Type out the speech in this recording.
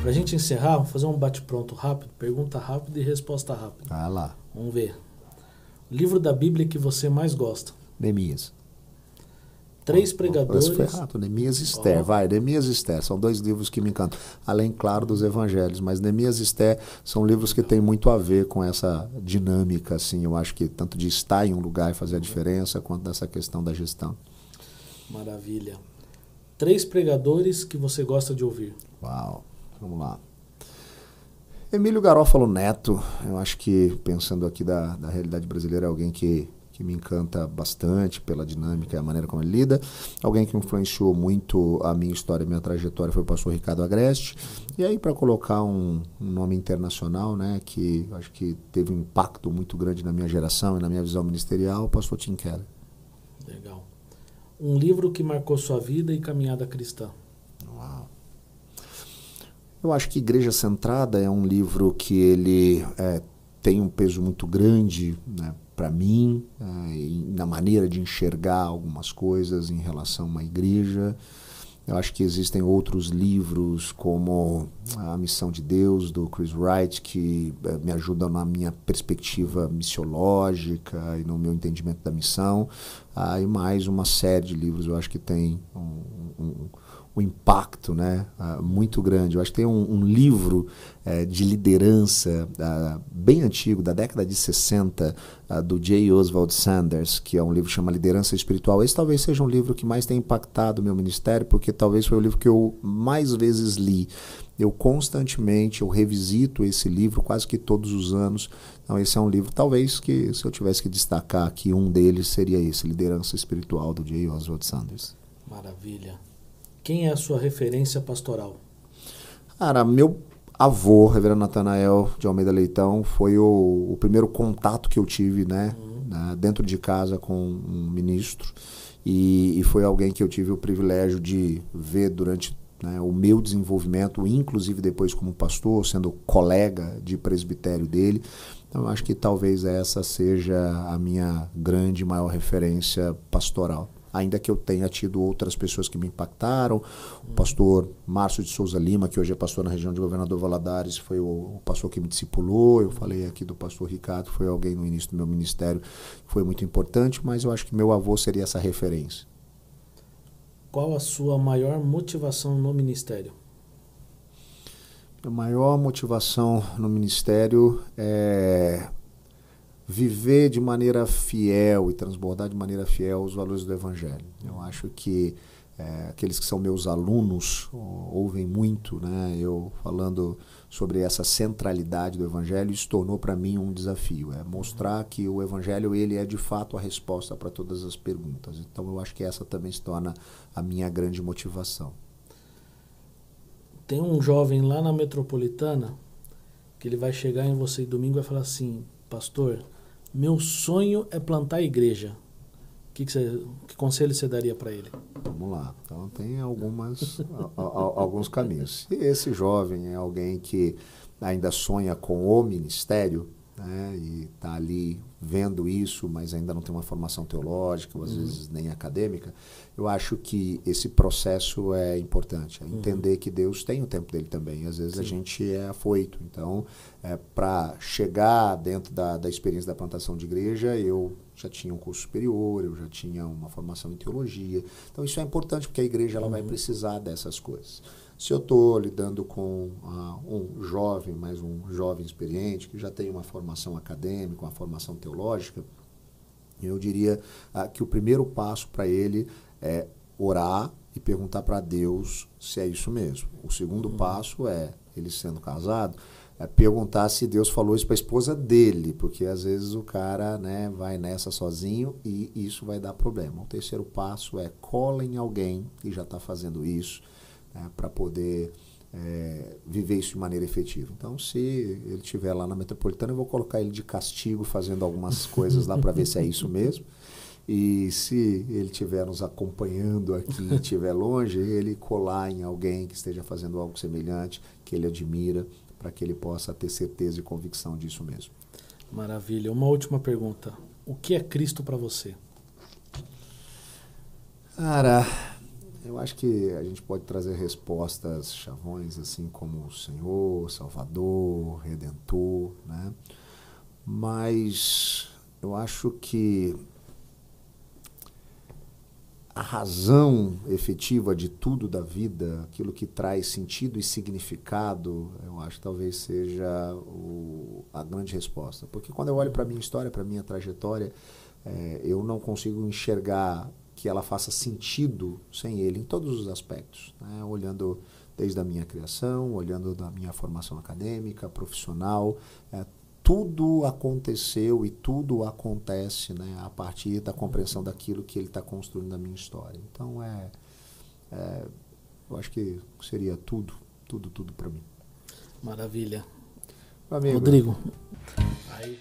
Pra gente encerrar, vou fazer um bate-pronto rápido, pergunta rápida e resposta rápida. Ah lá. Vamos ver. Livro da Bíblia que você mais gosta? Neemias. Três Esse pregadores... foi rápido. Neemias e Esther. Vai, Neemias e Esther. São dois livros que me encantam. Além, claro, dos evangelhos. Mas Neemias e Esther são livros que têm muito a ver com essa dinâmica, assim. Eu acho que tanto de estar em um lugar e fazer a diferença, quanto dessa questão da gestão. Maravilha. 3 pregadores que você gosta de ouvir? Uau. Vamos lá. Emílio Garófalo Neto. Eu acho que, pensando aqui da realidade brasileira, é alguém que me encanta bastante pela dinâmica e a maneira como ele lida. Alguém que influenciou muito a minha história, a minha trajetória foi o pastor Ricardo Agreste. E aí, para colocar um nome internacional, né, que acho que teve um impacto muito grande na minha geração e na minha visão ministerial, o pastor Tim Keller. Legal. Um livro que marcou sua vida e caminhada cristã? Uau. Eu acho que Igreja Centrada é um livro que ele tem um peso muito grande, né, para mim, na maneira de enxergar algumas coisas em relação a uma igreja. Eu acho que existem outros livros, como A Missão de Deus, do Chris Wright, que me ajudam na minha perspectiva missiológica e no meu entendimento da missão. E mais uma série de livros, eu acho que tem um impacto, né, muito grande. Eu acho que tem um livro de liderança bem antigo, da década de 60, do J. Oswald Sanders, que é um livro que chama Liderança Espiritual. Esse talvez seja um livro que mais tem impactado o meu ministério, porque talvez foi o livro que eu mais vezes li. Eu constantemente, eu revisito esse livro quase que todos os anos. Então esse é um livro, talvez que, se eu tivesse que destacar aqui, um deles seria esse, Liderança Espiritual, do J. Oswald Sanders. Maravilha. Quem é a sua referência pastoral? Cara, meu avô, reverendo Natanael de Almeida Leitão, foi o primeiro contato que eu tive, né, dentro de casa com um ministro, e foi alguém que eu tive o privilégio de ver durante, né, o meu desenvolvimento, inclusive depois como pastor, sendo colega de presbitério dele. Então eu acho que talvez essa seja a minha grande, maior referência pastoral. Ainda que eu tenha tido outras pessoas que me impactaram, o pastor Márcio de Souza Lima, que hoje é pastor na região de Governador Valadares, foi o pastor que me discipulou. Eu falei aqui do pastor Ricardo, foi alguém no início do meu ministério que foi muito importante, mas eu acho que meu avô seria essa referência. Qual a sua maior motivação no ministério? A maior motivação no ministério é viver de maneira fiel e transbordar de maneira fiel os valores do Evangelho. Eu acho que aqueles que são meus alunos ouvem muito, né, eu falando sobre essa centralidade do Evangelho. Isso tornou para mim um desafio, mostrar que o Evangelho ele é de fato a resposta para todas as perguntas. Então eu acho que essa também se torna a minha grande motivação. Tem um jovem lá na Metropolitana que ele vai chegar em você domingo e vai falar assim: pastor, meu sonho é plantar a igreja. Que conselho você daria para ele? Vamos lá. Então tem alguns caminhos. Se esse jovem é alguém que ainda sonha com o ministério, né, e está ali vendo isso, mas ainda não tem uma formação teológica, ou às vezes nem acadêmica, eu acho que esse processo é importante. Entender que Deus tem o tempo dele também. Às vezes a gente é afoito. Então, para chegar dentro da experiência da plantação de igreja, eu já tinha um curso superior, eu já tinha uma formação em teologia. Então isso é importante, porque a igreja ela vai precisar dessas coisas. Se eu estou lidando com um jovem, mais um jovem experiente, que já tem uma formação acadêmica, uma formação teológica, eu diria que o primeiro passo para ele é orar e perguntar para Deus se é isso mesmo. O segundo passo é, ele sendo casado, perguntar se Deus falou isso para a esposa dele, porque às vezes o cara, né, vai nessa sozinho e isso vai dar problema. O terceiro passo é cola em alguém que já está fazendo isso, né, para poder viver isso de maneira efetiva. Então, se ele estiver lá na Metropolitana, eu vou colocar ele de castigo fazendo algumas coisas lá para ver se é isso mesmo. E se ele estiver nos acompanhando aqui e estiver longe, ele colar em alguém que esteja fazendo algo semelhante, que ele admira, para que ele possa ter certeza e convicção disso mesmo. Maravilha. Uma última pergunta. O que é Cristo para você? Cara, Eu acho que a gente pode trazer respostas chavões, assim como o Senhor, Salvador, Redentor, né? Mas eu acho que a razão efetiva de tudo da vida, aquilo que traz sentido e significado, eu acho que talvez seja a grande resposta. Porque quando eu olho para a minha história, para a minha trajetória, eu não consigo enxergar que ela faça sentido sem ele em todos os aspectos, né? Olhando desde a minha criação, olhando da minha formação acadêmica, profissional, tudo aconteceu e tudo acontece, né, a partir da compreensão daquilo que ele está construindo na minha história. Então, eu acho que seria tudo para mim. Maravilha. Amigo. Rodrigo. Aí.